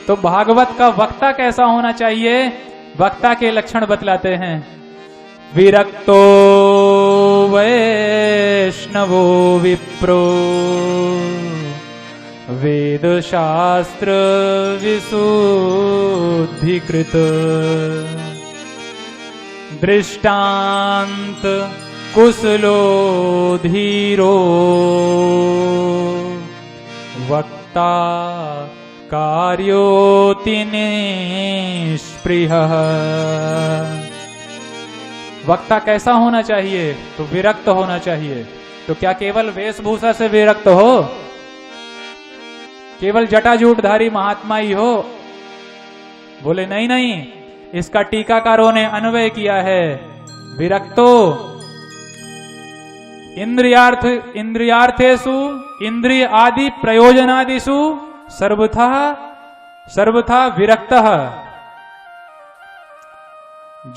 तो भागवत का वक्ता कैसा होना चाहिए, वक्ता के लक्षण बतलाते हैं। विरक्तो वैष्णवो विप्रो वेद शास्त्र विशुद्धिकृत दृष्टांत कुशलो धीरो वक्ता कार्योति निष्पृहः। वक्ता कैसा होना चाहिए, तो विरक्त होना चाहिए। तो क्या केवल वेशभूषा से विरक्त हो, केवल जटाजूटधारी महात्मा ही हो? बोले नहीं नहीं, इसका टीकाकारों ने अन्वय किया है। विरक्तो इंद्रियार्थेषु इंद्रिय आदि प्रयोजनादिषु सर्वथा विरक्तः।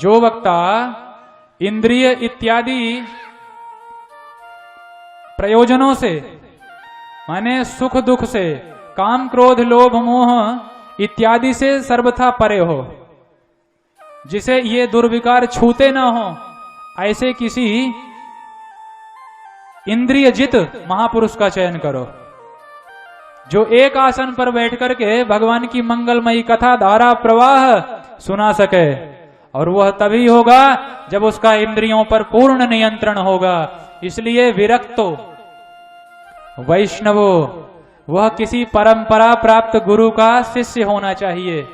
जो वक्ता इंद्रिय इत्यादि प्रयोजनों से, माने सुख दुख से, काम क्रोध लोभ मोह इत्यादि से सर्वथा परे हो, जिसे ये दुर्विकार छूते ना हो, ऐसे किसी इंद्रियजित महापुरुष का चयन करो, जो एक आसन पर बैठ करके भगवान की मंगलमयी कथा धारा प्रवाह सुना सके। और वह तभी होगा जब उसका इंद्रियों पर पूर्ण नियंत्रण होगा। इसलिए विरक्तो वैष्णवो, वह किसी परंपरा प्राप्त गुरु का शिष्य होना चाहिए।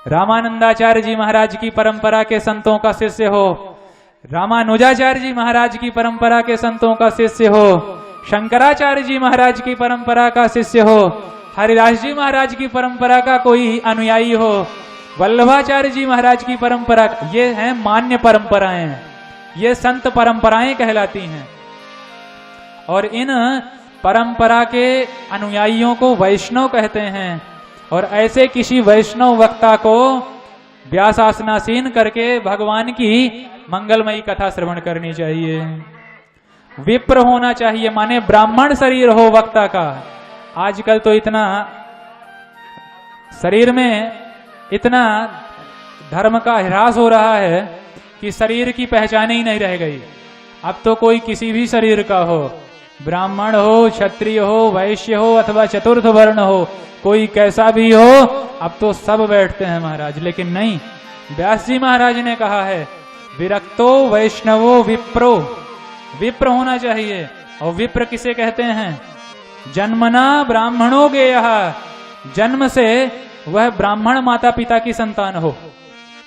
रामानंदाचार्य जी महाराज की परंपरा के संतों का शिष्य हो, रामानुजाचार्य जी महाराज की परंपरा के संतों का शिष्य हो, शंकराचार्य जी महाराज की परंपरा का शिष्य हो, हरिदास जी महाराज की परंपरा का कोई अनुयायी हो, वल्लभाचार्य जी महाराज की परंपरा, ये हैं मान्य परंपराएं, ये संत परंपराएं कहलाती हैं। और इन परंपरा के अनुयायियों को वैष्णव कहते हैं। और ऐसे किसी वैष्णव वक्ता को व्यासासनासीन करके भगवान की मंगलमयी कथा श्रवण करनी चाहिए। विप्र होना चाहिए, माने ब्राह्मण शरीर हो वक्ता का। आजकल तो इतना शरीर में इतना धर्म का ह्रास हो रहा है कि शरीर की पहचान ही नहीं रह गई। अब तो कोई किसी भी शरीर का हो, ब्राह्मण हो, क्षत्रिय हो, वैश्य हो अथवा चतुर्थ वर्ण हो, कोई कैसा भी हो, अब तो सब बैठते हैं महाराज। लेकिन नहीं, व्यास जी महाराज ने कहा है विरक्तो वैष्णवो विप्रो, विप्र होना चाहिए। और विप्र किसे कहते हैं? जन्मना ब्राह्मणो गेयः, जन्म से वह ब्राह्मण माता पिता की संतान हो।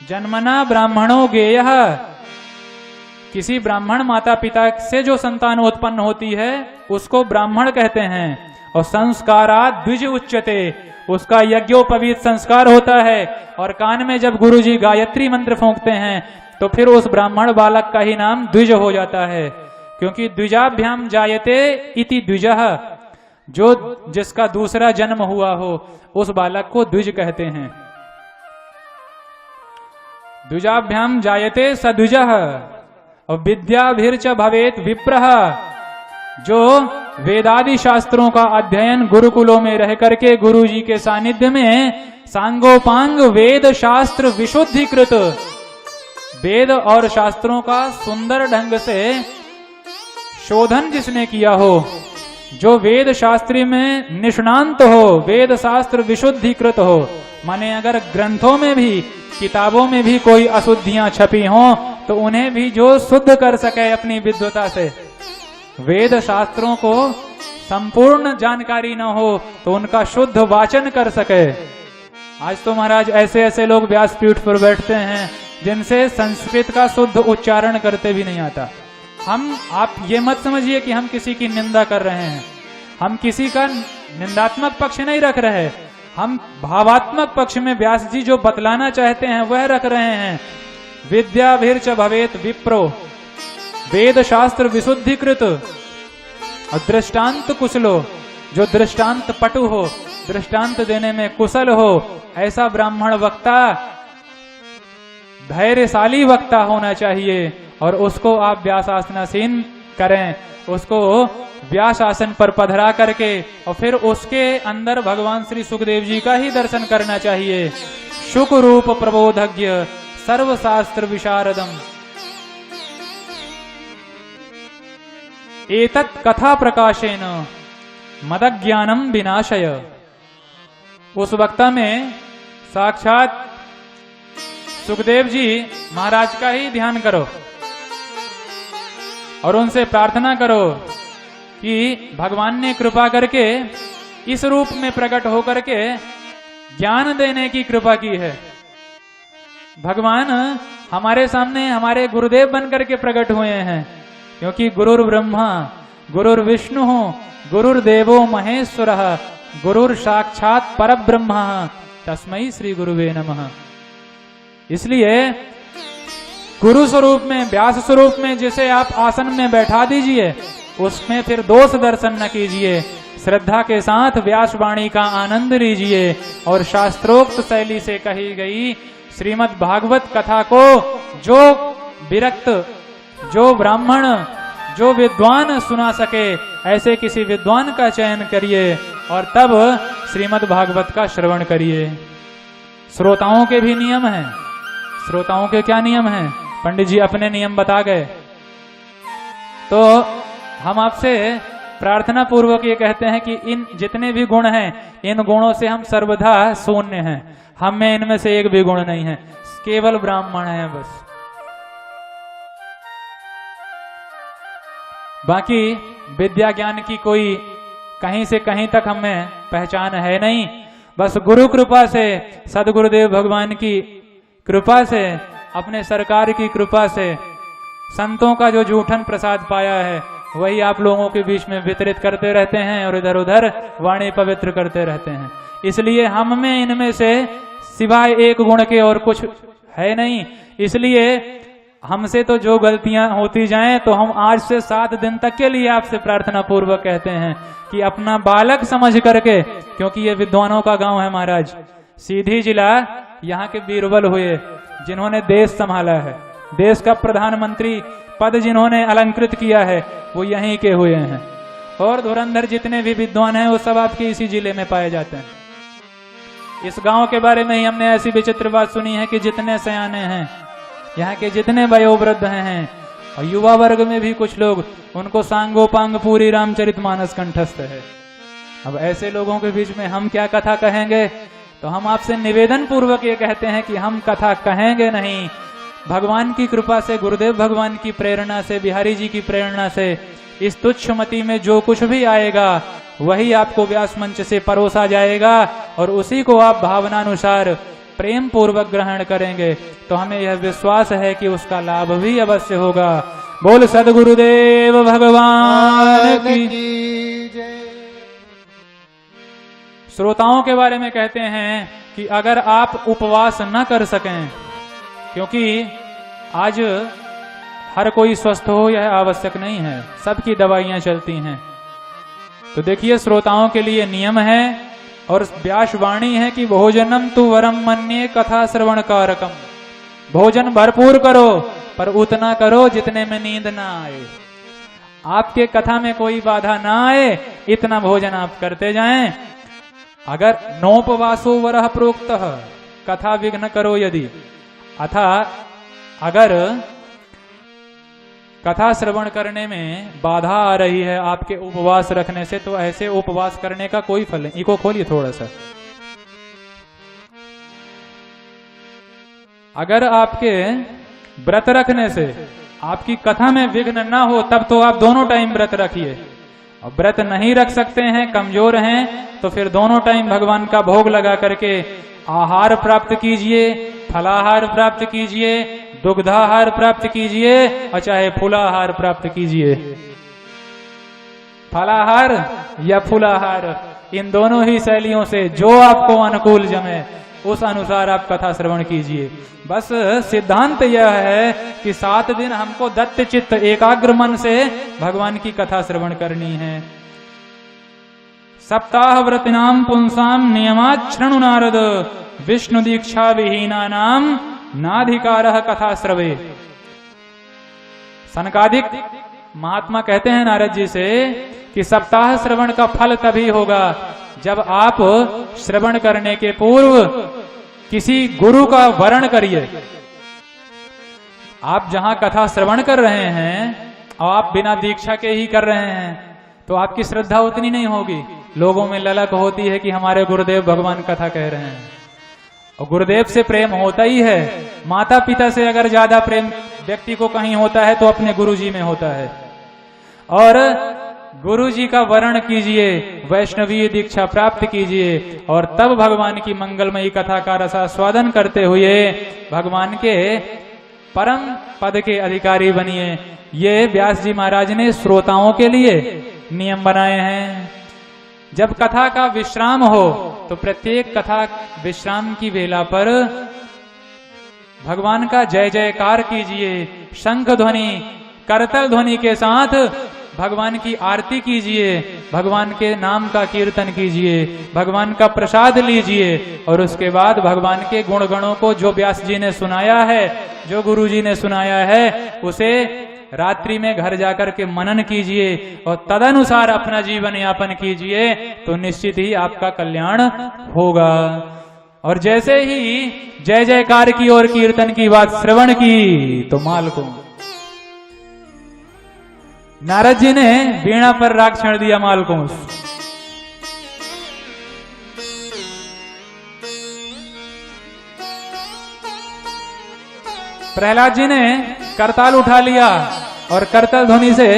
जन्मना ब्राह्मणो गेयः, किसी ब्राह्मण माता पिता से जो संतान उत्पन्न होती है उसको ब्राह्मण कहते हैं। और संस्कारात् द्विज उच्यते, उसका यज्ञोपवीत संस्कार होता है। और कान में जब गुरुजी गायत्री मंत्र फूंकते हैं तो फिर उस ब्राह्मण बालक का ही नाम द्विज हो जाता है, क्योंकि द्विजाभ्याम जायते इति द्विजः, जो जिसका दूसरा जन्म हुआ हो उस बालक को द्विज कहते हैं। द्विजाभ्याम जायते स द्विजः। और विद्याभिर्च भवेत विप्रः, जो वेदादि शास्त्रों का अध्ययन गुरुकुलों में रह करके गुरुजी के सानिध्य में सांगोपांग वेद शास्त्र विशुद्धिकृत, वेद और शास्त्रों का सुंदर ढंग से शोधन जिसने किया हो, जो वेद शास्त्री में निष्णांत हो, वेद शास्त्र विशुद्धिकृत हो, माने अगर ग्रंथों में भी किताबों में भी कोई अशुद्धियां छपी हों तो उन्हें भी जो शुद्ध कर सके अपनी विद्वता से। वेद शास्त्रों को संपूर्ण जानकारी न हो तो उनका शुद्ध वाचन कर सके। आज तो महाराज ऐसे ऐसे लोग व्यासपीठ पर बैठते हैं जिनसे संस्कृत का शुद्ध उच्चारण करते भी नहीं आता। आप ये मत समझिए कि हम किसी की निंदा कर रहे हैं, हम किसी का निंदात्मक पक्ष नहीं रख रहे, हम भावात्मक पक्ष में व्यास जी जो बतलाना चाहते हैं वह रख रहे हैं। विद्याभिर्च भवेत विप्रो, वेद शास्त्र विशुद्धिकृत। और दृष्टांत कुशलो, जो दृष्टांत पटु हो, दृष्टांत देने में कुशल हो, ऐसा ब्राह्मण वक्ता धैर्यशाली वक्ता होना चाहिए। और उसको आप व्यासासनासीन करें, उसको व्यास आसन पर पधरा करके और फिर उसके अंदर भगवान श्री सुखदेव जी का ही दर्शन करना चाहिए। शुक रूप प्रबोधज्ञ सर्वशास्त्र विशारदम एतत् कथा प्रकाशेन मदज्ञानम विनाशय। उस वक्ता में साक्षात सुखदेव जी महाराज का ही ध्यान करो और उनसे प्रार्थना करो कि भगवान ने कृपा करके इस रूप में प्रकट होकर के ज्ञान देने की कृपा की है। भगवान हमारे सामने हमारे गुरुदेव बनकर के प्रकट हुए हैं, क्योंकि गुरुर ब्रह्मा गुरुर विष्णु गुरुर्देवो महेश्वरः गुरुर साक्षात परब्रह्म तस्मै श्री गुरुवे नमः। इसलिए गुरु स्वरूप में, व्यास स्वरूप में जिसे आप आसन में बैठा दीजिए, उसमें फिर दोष दर्शन न कीजिए। श्रद्धा के साथ व्यास वाणी का आनंद लीजिए और शास्त्रोक्त शैली से कही गई श्रीमद् भागवत कथा को जो विरक्त, जो ब्राह्मण, जो विद्वान सुना सके, ऐसे किसी विद्वान का चयन करिए और तब श्रीमद् भागवत का श्रवण करिए। श्रोताओं के भी नियम हैं। श्रोताओं के क्या नियम हैं? पंडित जी अपने नियम बता गए। तो हम आपसे प्रार्थना पूर्वक ये कहते हैं कि इन जितने भी गुण हैं, इन गुणों से हम सर्वदा शून्य हैं। हम में इनमें से एक भी गुण नहीं है, केवल ब्राह्मण है बस। बाकी विद्या ज्ञान की कोई कहीं से कहीं तक हमें पहचान है नहीं। बस गुरु कृपा से, सदगुरुदेव भगवान की कृपा से, अपने सरकार की कृपा से संतों का जो जूठन प्रसाद पाया है वही आप लोगों के बीच में वितरित करते रहते हैं और इधर उधर वाणी पवित्र करते रहते हैं। इसलिए हम में इनमें से सिवाय एक गुण के और कुछ है नहीं। इसलिए हमसे तो जो गलतियां होती जाएं तो हम आज से 7 दिन तक के लिए आपसे प्रार्थना पूर्वक कहते हैं कि अपना बालक समझ करके, क्योंकि ये विद्वानों का गांव है महाराज, सीधी जिला यहाँ के बीरबल हुए जिन्होंने देश संभाला है, देश का प्रधानमंत्री पद जिन्होंने अलंकृत किया है वो यहीं के हुए हैं। और धुरंधर जितने भी विद्वान हैं वो सब आपके इसी जिले में पाए जाते हैं। इस गांव के बारे में ही हमने ऐसी विचित्र बात सुनी है कि जितने सयाने हैं, यहाँ के जितने वयोवृद्ध हैं और युवा वर्ग में भी कुछ लोग, उनको सांगोपांग पूरी रामचरितमानस कंठस्थ है। अब ऐसे लोगों के बीच में हम क्या कथा कहेंगे? तो हम आपसे निवेदन पूर्वक ये कहते हैं कि हम कथा कहेंगे नहीं। भगवान की कृपा से, गुरुदेव भगवान की प्रेरणा से, बिहारी जी की प्रेरणा से इस तुच्छ मति में जो कुछ भी आएगा वही आपको व्यास मंच से परोसा जाएगा और उसी को आप भावनानुसार प्रेम पूर्वक ग्रहण करेंगे तो हमें यह विश्वास है कि उसका लाभ भी अवश्य होगा। बोल सदगुरुदेव भगवान की जय। श्रोताओं के बारे में कहते हैं कि अगर आप उपवास न कर सकें, क्योंकि आज हर कोई स्वस्थ हो यह आवश्यक नहीं है, सबकी दवाइयां चलती हैं। तो देखिए श्रोताओं के लिए नियम है और व्यास वाणी है कि भोजनम तु वरम मन्ये कथा श्रवण कारकम। भोजन भरपूर करो पर उतना करो जितने में नींद ना आए, आपके कथा में कोई बाधा ना आए, इतना भोजन आप करते जाएं। अगर नोपवासो वरह प्रोक्त कथा विघ्न करो यदि, अथा अगर कथा श्रवण करने में बाधा आ रही है आपके उपवास रखने से, तो ऐसे उपवास करने का कोई फल नहीं। इको खोलिए थोड़ा सा। अगर आपके व्रत रखने से आपकी कथा में विघ्न ना हो तब तो आप दोनों टाइम व्रत रखिए। और व्रत नहीं रख सकते हैं, कमजोर हैं, तो फिर दोनों टाइम भगवान का भोग लगा करके आहार प्राप्त कीजिए, फलाहार प्राप्त कीजिए, दुग्धाहार प्राप्त कीजिए और चाहे फूलाहार प्राप्त कीजिए। फलाहार या फूलाहार, इन दोनों ही शैलियों से जो आपको अनुकूल जमे उस अनुसार आप कथा श्रवण कीजिए। बस सिद्धांत यह है कि 7 दिन हमको दत्त चित्त एकाग्र मन से भगवान की कथा श्रवण करनी है। सप्ताह व्रतिनाम पुंसाम नियमात् शृणु नारद विष्णु दीक्षा विहीना नाम नाधिकारः कथा श्रवे। सनकादिक महात्मा कहते हैं नारद जी से कि सप्ताह श्रवण का फल तभी होगा जब आप श्रवण करने के पूर्व किसी गुरु का वरण करिए। आप जहां कथा श्रवण कर रहे हैं और आप बिना दीक्षा के ही कर रहे हैं तो आपकी श्रद्धा उतनी नहीं होगी। लोगों में ललक होती है कि हमारे गुरुदेव भगवान कथा कह रहे हैं, और गुरुदेव से प्रेम होता ही है। माता पिता से अगर ज्यादा प्रेम व्यक्ति को कहीं होता है तो अपने गुरुजी में होता है। और गुरुजी का वरण कीजिए, वैष्णवीय दीक्षा प्राप्त कीजिए, और तब भगवान की मंगलमयी कथा का रसास्वादन करते हुए भगवान के परम पद के अधिकारी बनिए। ये व्यास जी महाराज ने श्रोताओं के लिए नियम बनाए हैं। जब कथा का विश्राम हो तो प्रत्येक कथा विश्राम की वेला पर भगवान का जय जयकार कीजिए, शंख ध्वनि करतल ध्वनि के साथ भगवान की आरती कीजिए, भगवान के नाम का कीर्तन कीजिए, भगवान का प्रसाद लीजिए, और उसके बाद भगवान के गुण गणों को जो व्यास जी ने सुनाया है, जो गुरु जी ने सुनाया है, उसे रात्रि में घर जाकर के मनन कीजिए और तदनुसार अपना जीवन यापन कीजिए, तो निश्चित ही आपका कल्याण होगा। और जैसे ही जय जयकार की और कीर्तन की बात श्रवण की तो माल को नारद जी ने वीणा पर राग छेड़ दिया माल को। प्रहलाद जी ने करताल उठा लिया और करताल ध्वनि से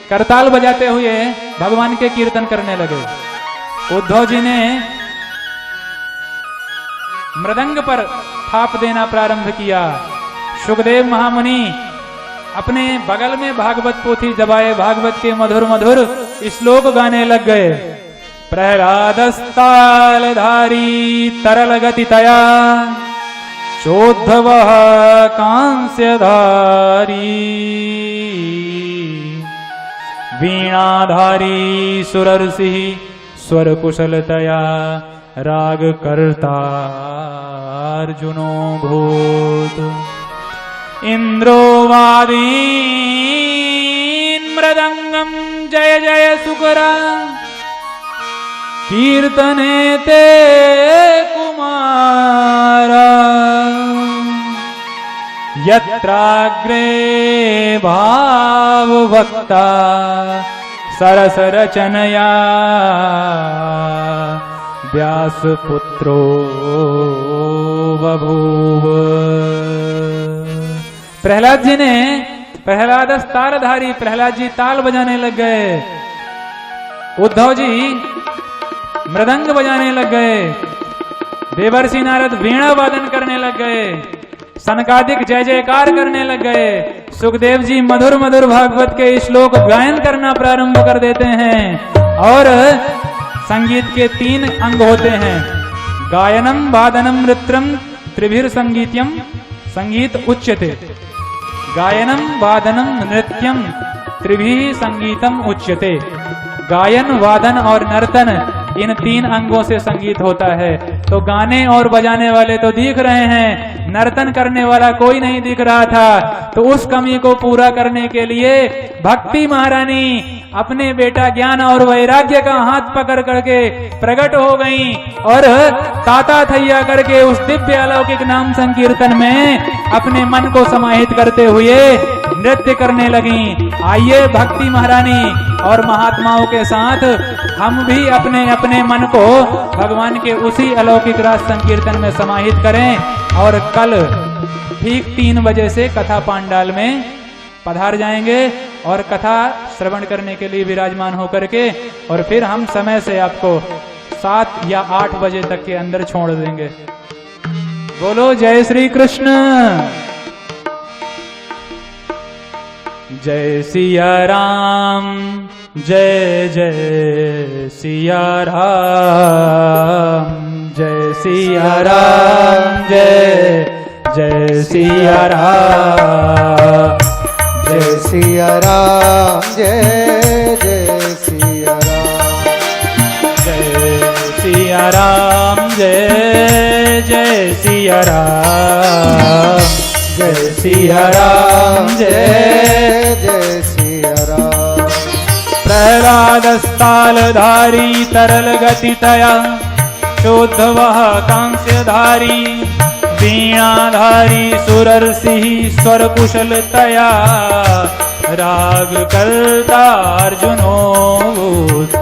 करताल बजाते हुए भगवान के कीर्तन करने लगे। उद्धव जी ने मृदंग पर थाप देना प्रारंभ किया। सुखदेव महामुनि अपने बगल में भागवत पोथी दबाए भागवत के मधुर मधुर श्लोक गाने लग गए। प्रहलादस्तालधारी तरल गति तया चोद्धव कांस्यधारी वीणाधारी सुरर्षि स्वर कुशलतया राग कर्ता अर्जुनो भूत इंद्रो वादीन मृदंगम जय जय सुकरा कीर्तने ते कुमारा यत्राग्रे भाव भक्ता सरस रचनया व्यास पुत्रो बभूव। प्रहलाद जी ने प्रहलाद तालधारी प्रहलाद जी ताल बजाने लग गए। उद्धव जी मृदंग बजाने लग गए। देवर्षि नारद वीणा वादन करने लग गए। सनकादिक जय जयकार करने लग गए। सुखदेव जी मधुर मधुर भागवत के श्लोक गायन करना प्रारंभ कर देते हैं। और संगीत के 3 अंग होते हैं, गायनम वादनम नृत्यम त्रिभिर संगीत्यम संगीत उच्यते। गायनम वादनम नृत्यम त्रिभी संगीतम उच्यते। गायन वादन और नर्तन इन 3 अंगों से संगीत होता है। तो गाने और बजाने वाले तो दिख रहे हैं, नर्तन करने वाला कोई नहीं दिख रहा था। तो उस कमी को पूरा करने के लिए भक्ति महारानी अपने बेटा ज्ञान और वैराग्य का हाथ पकड़ करके प्रकट हो गई और ताता थैया करके उस दिव्य अलौकिक नाम संकीर्तन में अपने मन को समाहित करते हुए नृत्य करने लगी। आइए भक्ति महारानी और महात्माओं के साथ हम भी अपने अपने मन को भगवान के उसी अलौकिक रास संकीर्तन में समाहित करें। और कल ठीक 3 बजे से कथा पांडाल में पधार जाएंगे और कथा श्रवण करने के लिए विराजमान होकर के, और फिर हम समय से आपको 7 या 8 बजे तक के अंदर छोड़ देंगे। बोलो जय श्री कृष्ण। जय सिया राम जय जय सिया राम जय सिया राम जय जय सिया राम जय सिया राम जय जय सिया राम जय सिया राम जय जय सिया राम जय सिया राम जय जय सिया राम प्रहलादस्तालधारी तरल गतितया चोद्धवः कांस्यधारी वीणाधारी सुरर्षिः स्वरकुशलतया रागकर्तार्जुनोऽभूत्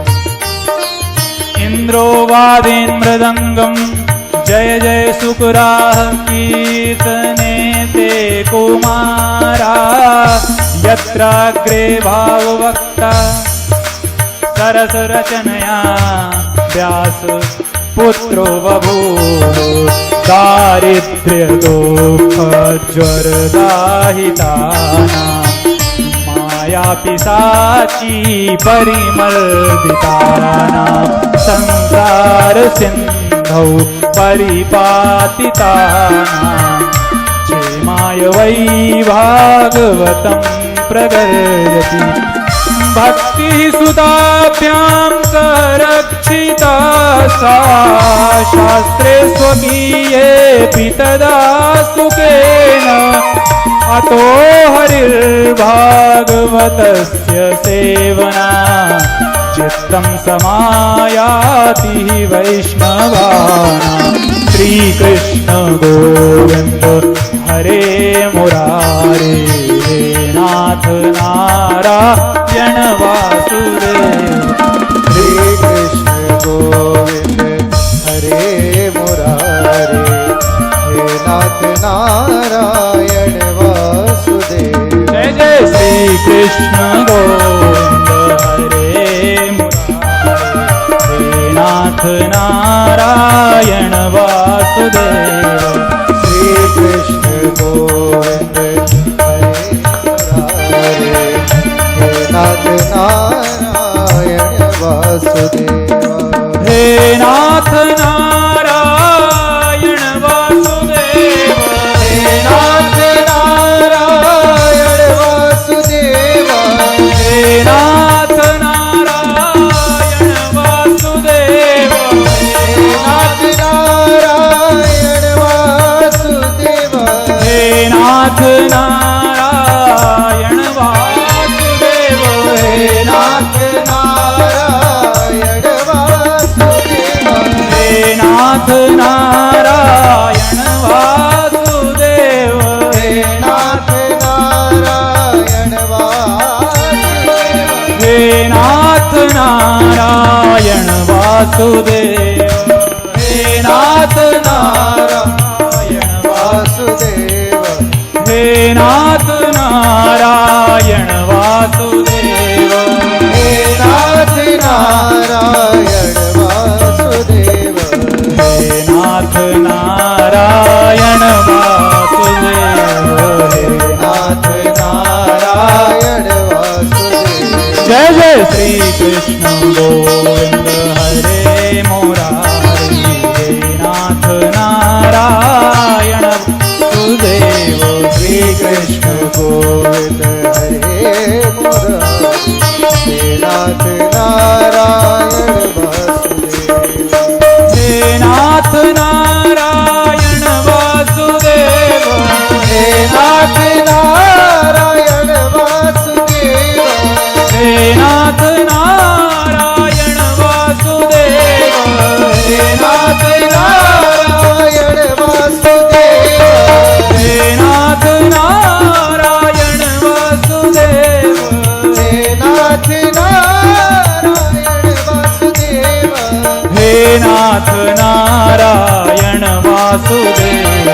इन्द्रो वादेन् मृदङ्गम् जय जय सुकुराः कीर्तने ते कुमारा यत्राग्रे भाववक्ता सरसरचनया व्यास पुत्रो बभूव दारिद्र्यदुःखज्वरदाहितानां मायापिशाची परिमर्दितानां संसारसिन्धौ परिपातितानां क्षेमाय वै भागवतं प्रगर्यति भक्तिः सुताभ्यां संरक्षिता सा शास्त्रे स्वकीयेऽपि तदा सुखेन अतो हरिर्भागवतस्य सेवना चित्तं समायाति वैष्णवानां श्रीकृष्ण गोविन्द हरे मुरारे हे नाथ नारायण वासुदेव श्रीकृष्ण गोविंद हरे मुरारे हे नाथ नारायण वासुदेव। जय जय श्री कृष्ण गोविंद हरे मुरारे हे नाथ नारायण वासुदेव। श्री कृष्ण गोविंद हरे मुरारे हे नाथ नारायण वासुदेव। हे नाथ नारायण वासुदेव हे नाथ नारायण वासुदेव। हे नाथ नारायण वासुदेव हे नाथ नारायण वासुदेव। हे नाथ नारायण वासुदेव हे नाथ नारायण वासुदेव। हे नाथ नारायण वासुदेव हे नाथ नारायण वासुदेव। हे नाथ नारायण वासुदेव हे नाथ नारायण वासुदेव। हे नाथ नारायण वासुदेव हे नाथ नारायण वासुदेव। हे नाथ नारायण वासुदेव हे नाथ नारायण वासुदेव। जय जय श्री कृष्ण गोविंद हरे मुरारी हे नाथ नारायण वासुदेव। श्री कृष्ण गोविंद हरे मुरारी हे नाथ नारायण वासुदेव। हे नाथ नारायण वासुदेव हे नाथ नारायण वासुदेव। हे नाथ नारायण वासुदेव हे नाथ नारायण वासुदेव। हे नाथ नारायण वासुदेव हे नाथ नारायण वासुदेव। हे नाथ नारायण वासुदेव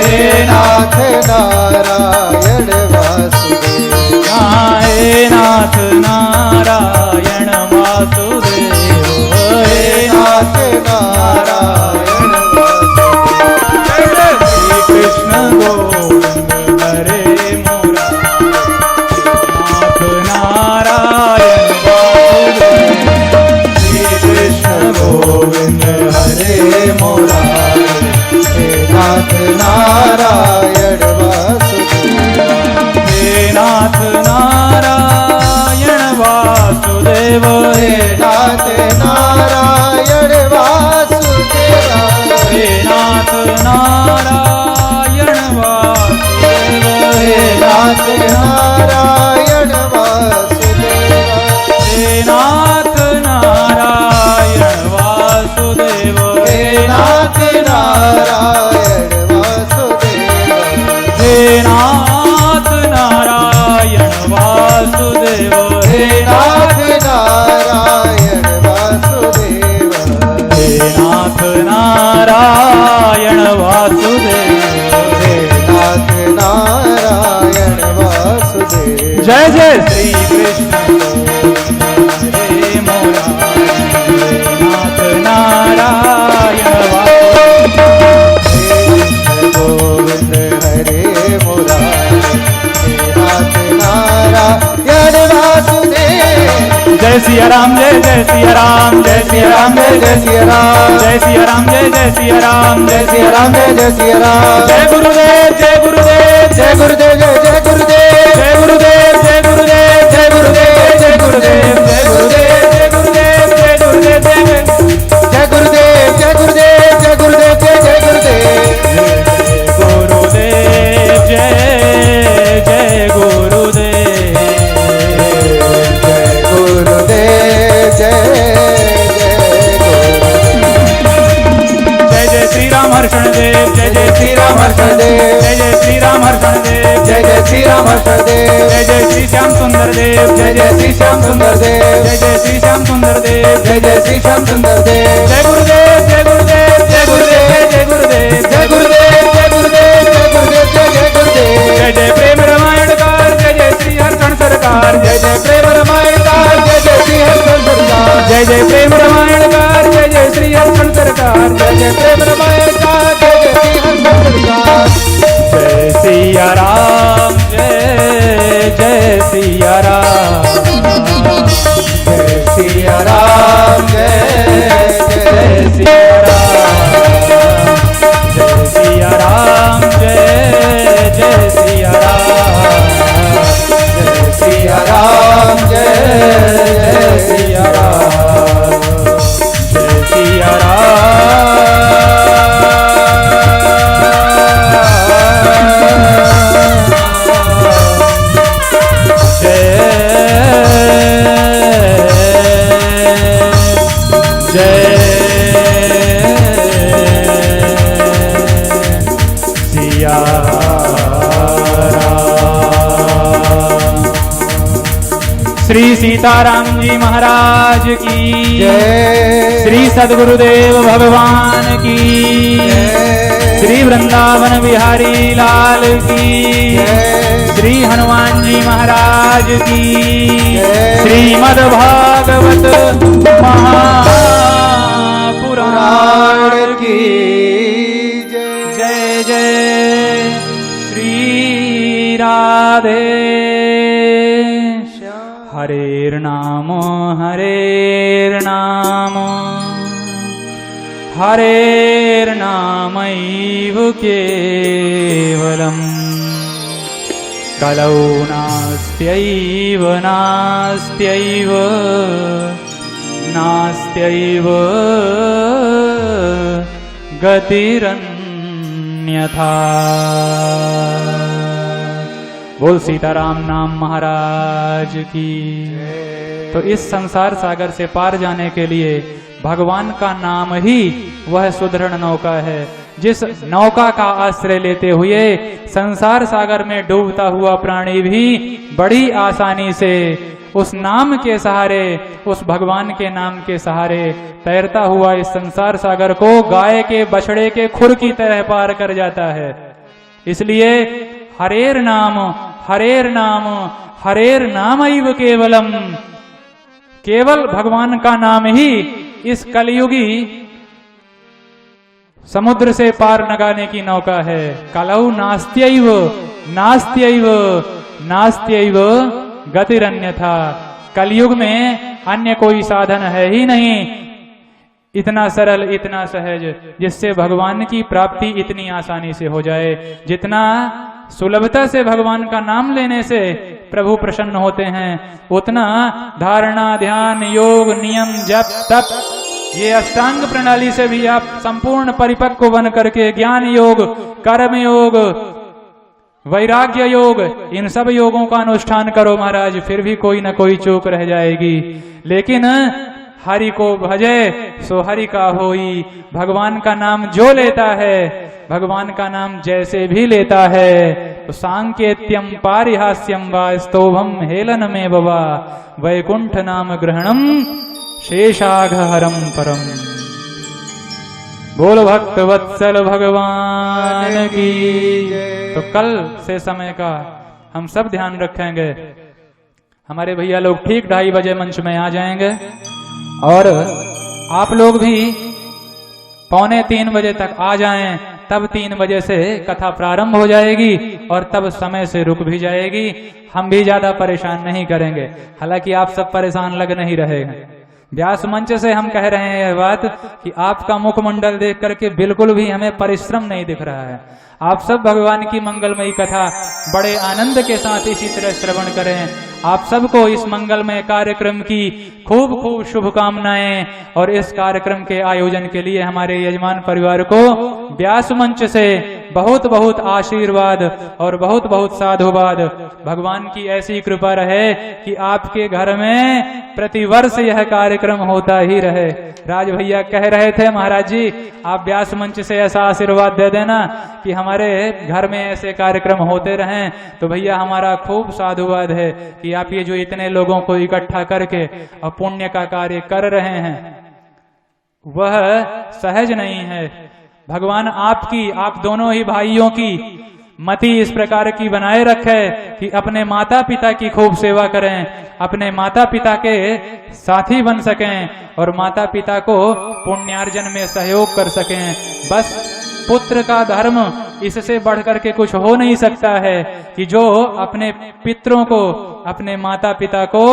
हे नाथ नारायण वासुदेव। हे नाथ नारायण वासुदेव हे नाथ नारायण वासुदेव। श्री कृष्ण गोविंद हरे मुरारी नाथ नारायण वासुदेव। श्री कृष्ण गोविंद हरे मुरारी हे नाथ नारायण वासुदेव। हे नाथ नारायण वासुदेव हे नाथ नारायण वासुदेव। हे नाथ नारायण वासुदेव हे नाथ नारायण वासुदेव। हे नाथ नारायण वासुदेव। हे नाथ नारायण वासुदेव। जय जय श्री कृष्ण हरे मुरारी नाथ नारायण वासुदेव। गोविंद हरे मुरारी हे नाथ नारायण वासुदेव। जय सिया राम जय जय सिया राम जय सिया राम जय जय सिया राम जय सिया राम जय जय सिया राम जय सिया राम जय जय सिया राम। जय गुरुदेव जय गुरुदेव जय गुरुदेव जय जय गुरुदेव। जय गुरुदेव जय गुरुदेव जय गुरुदेव जय गुरुदेव जय गुरुदेव जय गुरुदेव जय गुरुदेव जय गुरुदेव जय गुरुदेव जय गुरुदेव जय जय गुरुदेव। गुरुदेव जय जय गुरुदेव गुरुदेव जय जय जय जय श्री राम हर्षण देव जय जय श्री राम हर्षण देव जय जय श्री राम हर्षण देव जय जय श्री राम हर्षण देव। जय जय श्री श्याम सुंदर देव जय जय श्री श्याम सुंदर देव। जय जय श्री श्याम सुंदर देव जय जय श्री श्याम सुंदर देव। जय गुरुदेव जय गुरुदेव जय गुरुदेव जय गुरुदेव जय गुरुदेव जय गुरुदेव जय गुरुदेव जय जय गुरुदेव। जय जय प्रेम रामायणकार जय जय श्री हर्षण सरकार जय जय प्रेम रामायणकार जय जय श्री हर्षण सरकार। जय जय प्रेम रामायणकार जय जय श्री हर्षण सरकार जय जय प्रेम रामायणकार जय जय श्री हर्षण सरकार। जय सिया राम जय जय सिया राम जय सिया राम जय जय जय सिया राम जय सिया राम जय जय सिया राम जय सिया राम जय जय सिया राम जय सिया श्री सीताराम जी महाराज की जय। श्री सद्गुरुदेव भगवान की जय। श्री वृंदावन बिहारी लाल की जय। श्री हनुमान जी महाराज की जय। श्रीमद् भागवत महापुराण की जय। जय जय श्री राधे हरेर्नाम हरेर्नाम हरेर्नामैव केवलम् कलौ नास्त्यैव नास्त्यैव नास्त्यैव गतिरन्यथा। बोल सीताराम नाम महाराज की। तो इस संसार सागर से पार जाने के लिए भगवान का नाम ही वह सुदृढ़ नौका है। जिस नौका का आश्रय लेते हुए संसार सागर में डूबता हुआ प्राणी भी बड़ी आसानी से उस नाम के सहारे, उस भगवान के नाम के सहारे तैरता हुआ इस संसार सागर को गाय के बछड़े के खुर की तरह पार कर जाता है। इसलिए हरेर नाम हरेर नाम हरेर नामैव केवलम, केवल भगवान का नाम ही इस कलयुगी समुद्र से पार लगाने की नौका है। कलौ नास्त्यैव नास्त्यैव नास्त्यैव गतिरन्यथा। कलयुग में अन्य कोई साधन है ही नहीं इतना सरल, इतना सहज, जिससे भगवान की प्राप्ति इतनी आसानी से हो जाए। जितना सुलभता से भगवान का नाम लेने से प्रभु प्रसन्न होते हैं, उतना धारणा, ध्यान, योग, नियम, जप, तप, ये अष्टांग प्रणाली से भी आप संपूर्ण परिपक्व बन करके ज्ञान योग, कर्म योग, वैराग्य योग, इन सब योगों का अनुष्ठान करो महाराज, फिर भी कोई ना कोई चूक रह जाएगी। लेकिन हरि को भजे सो हरि का होई। भगवान का नाम जो लेता है, भगवान का नाम जैसे भी लेता है, तो सांकेत्यम पारिहास्यम वा स्तोभम हेलन में बवा वैकुंठ नाम ग्रहणम शेषाघहरम परम। बोल भक्त वत्सल भगवान की। तो कल से समय का हम सब ध्यान रखेंगे। हमारे भैया लोग ठीक 2:30 बजे मंच में आ जाएंगे और आप लोग भी 2:45 बजे तक आ जाएं, तब 3 बजे से कथा प्रारंभ हो जाएगी और तब समय से रुक भी जाएगी। हम भी ज्यादा परेशान नहीं करेंगे, हालांकि आप सब परेशान लग नहीं रहे हैं। व्यास मंच से हम कह रहे हैं यह बात कि आपका मुखमंडल देख करके बिल्कुल भी हमें परिश्रम नहीं दिख रहा है। आप सब भगवान की मंगलमयी कथा बड़े आनंद के साथ इसी तरह श्रवण करें। आप सबको इस मंगलमय कार्यक्रम की खूब खूब शुभकामनाएं और इस कार्यक्रम के आयोजन के लिए हमारे यजमान परिवार को व्यास मंच से बहुत बहुत आशीर्वाद और बहुत बहुत साधुवाद। भगवान की ऐसी कृपा रहे कि आपके घर में प्रतिवर्ष यह कार्यक्रम होता ही रहे। राज भैया कह रहे थे, महाराज जी आप व्यास मंच से ऐसा आशीर्वाद दे देना कि हमारे घर में ऐसे कार्यक्रम होते रहें। तो भैया हमारा खूब साधुवाद है कि आप ये जो इतने लोगों को इकट्ठा करके और पुण्य का कार्य कर रहे हैं वह सहज नहीं है। भगवान आपकी, आप दोनों ही भाइयों की मति इस प्रकार की बनाए रखे कि अपने माता पिता की खूब सेवा करें, अपने माता पिता के साथी बन सकें और माता पिता को पुण्यार्जन में सहयोग कर सकें। बस पुत्र का धर्म, इससे बढ़कर के कुछ हो नहीं सकता है कि जो अपने पितरों को, अपने माता पिता को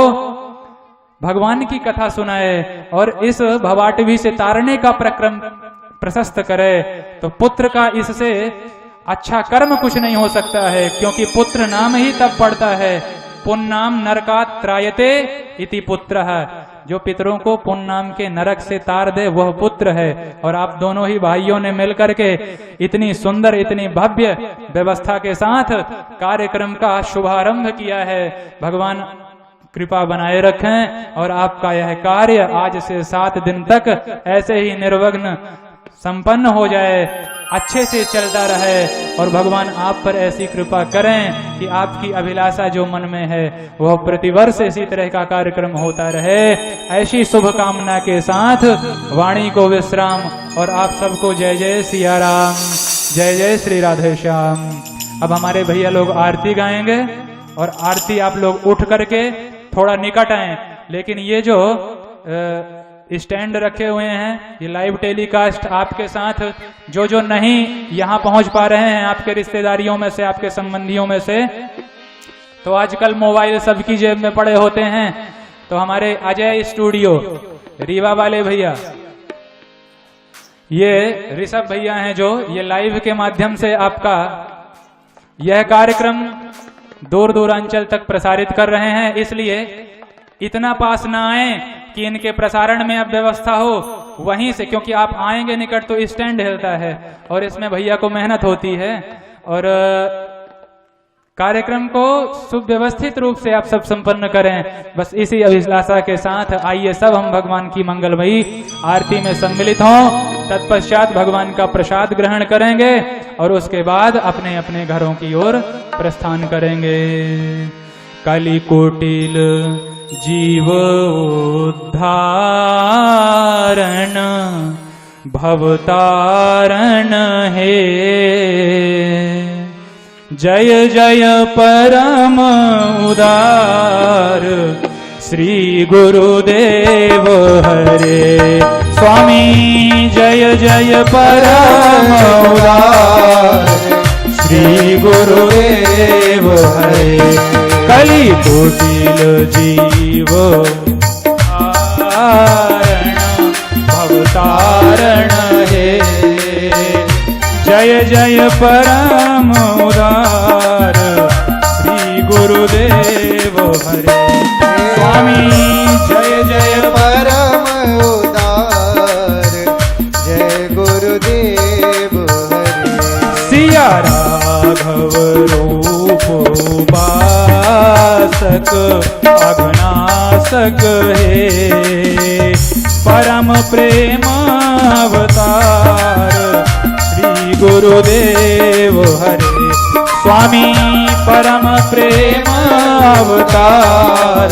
भगवान की कथा सुनाए और इस भवाटवी से तारने का प्रक्रम प्रशस्त करे। तो पुत्र का इससे अच्छा कर्म कुछ नहीं हो सकता है, क्योंकि पुत्र नाम ही तब पड़ता है पुन्नाम नरकात् त्रायते इति पुत्रः। जो पितरों को पुण्य नाम के नरक से तार दे वह पुत्र है। और आप दोनों ही भाइयों ने मिलकर के इतनी सुंदर, इतनी भव्य व्यवस्था के साथ कार्यक्रम का शुभारंभ किया है। भगवान कृपा बनाए रखें और आपका यह कार्य आज से 7 दिन तक ऐसे ही निर्विघ्न संपन्न हो जाए, अच्छे से चलता रहे और भगवान आप पर ऐसी कृपा करें कि आपकी अभिलाषा जो मन में है वह प्रतिवर्ष इसी तरह का कार्यक्रम होता रहे। ऐसी शुभकामना के साथ वाणी को विश्राम और आप सबको जय जय सिया राम, जय जय श्री राधे श्याम। अब हमारे भैया लोग आरती गाएंगे और आरती आप लोग उठ करके थोड़ा निकट आए। लेकिन ये जो स्टैंड रखे हुए हैं, ये लाइव टेलीकास्ट आपके साथ जो जो नहीं यहाँ पहुंच पा रहे हैं, आपके रिश्तेदारियों में से, आपके संबंधियों में से, तो आजकल मोबाइल सबकी जेब में पड़े होते हैं। तो हमारे अजय स्टूडियो रीवा वाले भैया, ये ऋषभ भैया हैं जो ये लाइव के माध्यम से आपका यह कार्यक्रम दूर दूरांचल तक प्रसारित कर रहे हैं। इसलिए इतना पास ना आए कि इनके प्रसारण में अब व्यवस्था हो वहीं से, क्योंकि आप आएंगे निकट तो स्टैंड हिलता है और इसमें भैया को मेहनत होती है। और कार्यक्रम को सुव्यवस्थित रूप से आप सब संपन्न करें, बस इसी अभिलाषा के साथ आइए सब हम भगवान की मंगलमयी आरती में सम्मिलित हों। तत्पश्चात भगवान का प्रसाद ग्रहण करेंगे और उसके बाद अपने अपने घरों की ओर प्रस्थान करेंगे। काली कोटिल जीव उद्धारण भवतारण हे, जय जय परम उदार श्री गुरुदेव हरे। स्वामी जय जय परम उदार श्री गुरुदेव हरे। कली कोटिल जीव तारण भवतारण हे, जय जय परम उदार श्री गुरुदेव हरे। स्वामी जय जय परम उदार जय गुरुदेव हरे। सिया राघव रूप उपासक अघनासक हे, परम प्रेम अवतार श्री गुरुदेव हरे। स्वामी परम प्रेम अवतार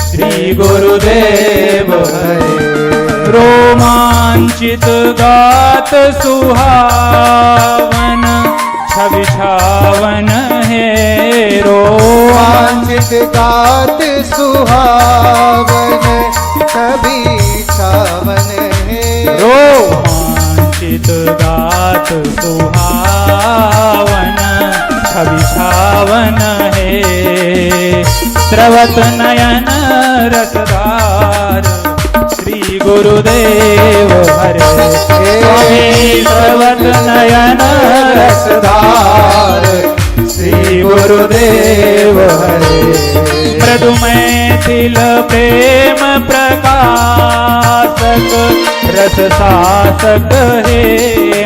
श्री गुरुदेव हरे। रोमांचित गात सुहावन छवि छावन है रोमांचित गात सुहावन छवि छावन है रोमांचित गात सुहावन छवि छावन है स्रवत नयन रसदार श्री गुरुदेव हरे स्वामी स्रवत नयन रसदार श्री गुरुदेव हरे मृदु मैथिल प्रेम प्रकाशक रस शासक हे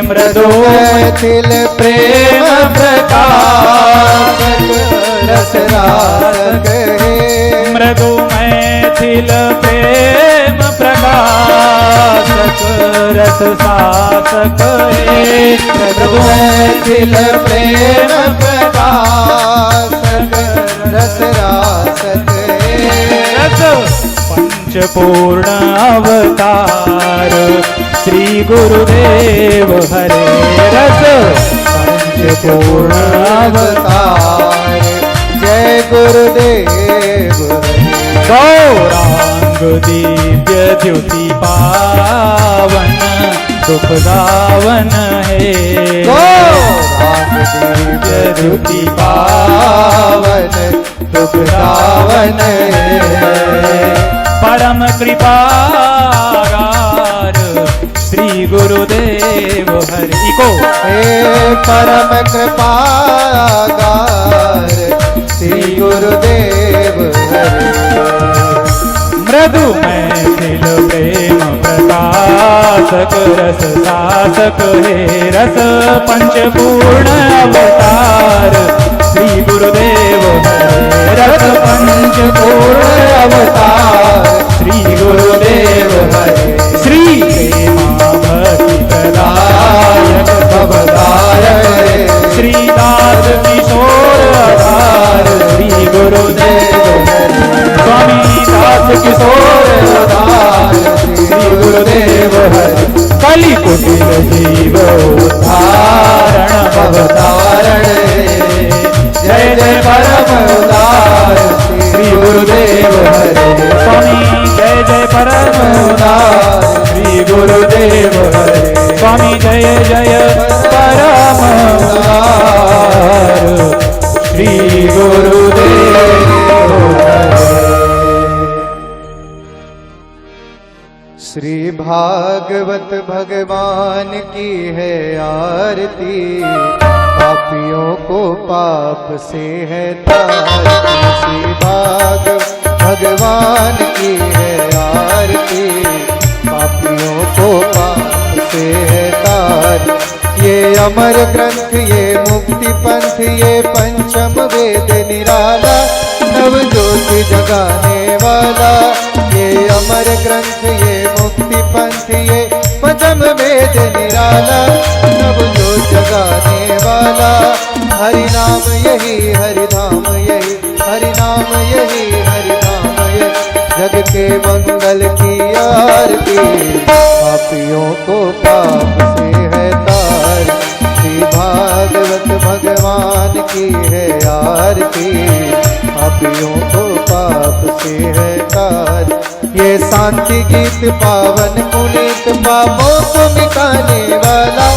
मृदु मैथिल प्रेम प्रकाशक रस रासक हे मृदु मैथिल प्रेम प्रकाशक रस शासक हे मृदु मैथिल प्रेम प्रकाशक रस रासक हे रस पंचपूर्ण अवतार श्री गुरुदेव हरे रस पंचपूर्ण अवतार जय गुरुदेव गौरांग दिव्य द्युति पावन दुख गावन है गौरांग दिव्य द्युति पावन दुख गावन परम कृपागार श्री गुरुदेव हरि को हे परम कृपागार श्री गुरुदेव हरे मृदु मैथिल प्रेम प्रकाशक रस शासक हे रस पंचपूर्ण अवतार श्री गुरुदेव हरे रस पंचपूर्ण अवतार श्री गुरुदेव हरे श्री प्रेमा भक्ति प्रदायक भवदायक श्री दास किशोर आधार श्री गुरुदेव हरे स्वामी दास किशोर आधार श्री गुरुदेव हरे कलि कुटिल जीव उद्धारण भवतारण जय जय परम उदार श्री गुरुदेव हरे स्वामी जय जय परम उदार श्री गुरुदेव हरे स्वामी जय जय परम उदार श्री गुरुदेव हरे श्री भागवत भगवान की है आरती पापियों को पाप से है तारती श्री भागवत भगवान की है आरती पापियों को पाप से है तार ये अमर ग्रंथ ये मुक्ति पंथ ये पंचम वेद निराला नव ज्योति जगाने वाला ये अमर ग्रंथ ये मुक्ति पंथ ये पंचम वेद निराला नव ज्योति जगाने वाला हरि नाम यही हरि धाम यही हरि नाम यही हरि धाम यही जग के मंगल की आरती पापियों को पाप से है तार श्री भागवत भगवान की है आरती पापियों को पाप से है तार ये शांति गीत पावन पुनीत पापों को मिटाने वाला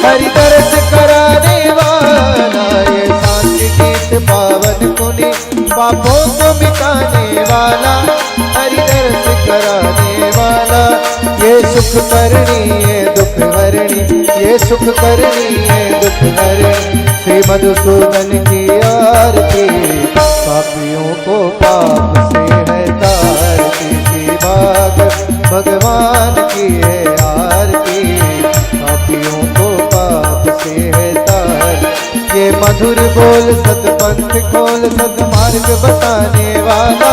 हरि दर्श कराने वाला ये शांति गीत पावन पुनीत पापों को मिटाने वाला हरि दर्श कराने वाला ये सुख करनी ये दुख हरणी ये सुख करनी ये दुख हरणी श्री मधुसूदन की आरती पापियों को पाप से है तारती श्री भगवान की है आरती पापियों को पाप से है तार ये मधुर बोल सतपंथ खोल सतमार्ग बताने वाला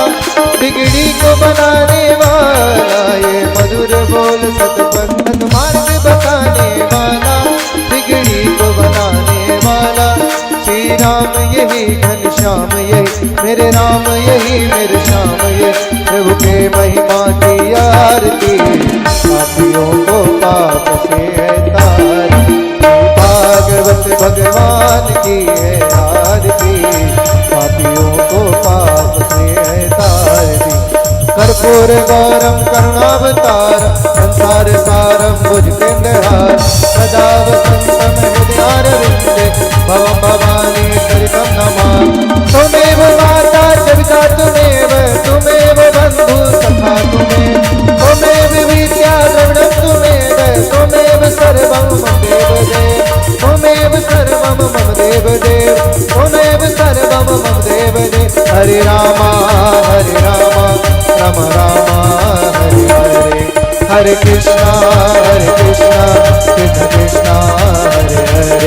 बिगड़ी को बनाने वाला ये मधुर बोल सतपंथ मार्ग बताने वाला बिगड़ी को बनाने वाला श्री राम यही घन श्याम यही मेरे राम यही मेरे श्याम यही प्रभु के महिमा की आरती पापियों को पाप से है तारती भागवत भगवान की है आरती पापियों को पाप से है तारती कर्पूर गौरम करुणावतार संसार सारम भुजगेन्द्रहार सदा वसंतम हृदयारविंदे भवं भवानी सरितं नमामि त्वमेव माता च पिता त्वमेव बन्धु सखा त्वमेव विद्या द्रविणं त्वमेव सर्वं मम देवदेव त्वमेव सर्वं मम देवदेव त्वमेव सर्वं मम देवदेव हरे रामा राम राम हरे हरे हरे कृष्णा कृष्ण कृष्ण हरे हरे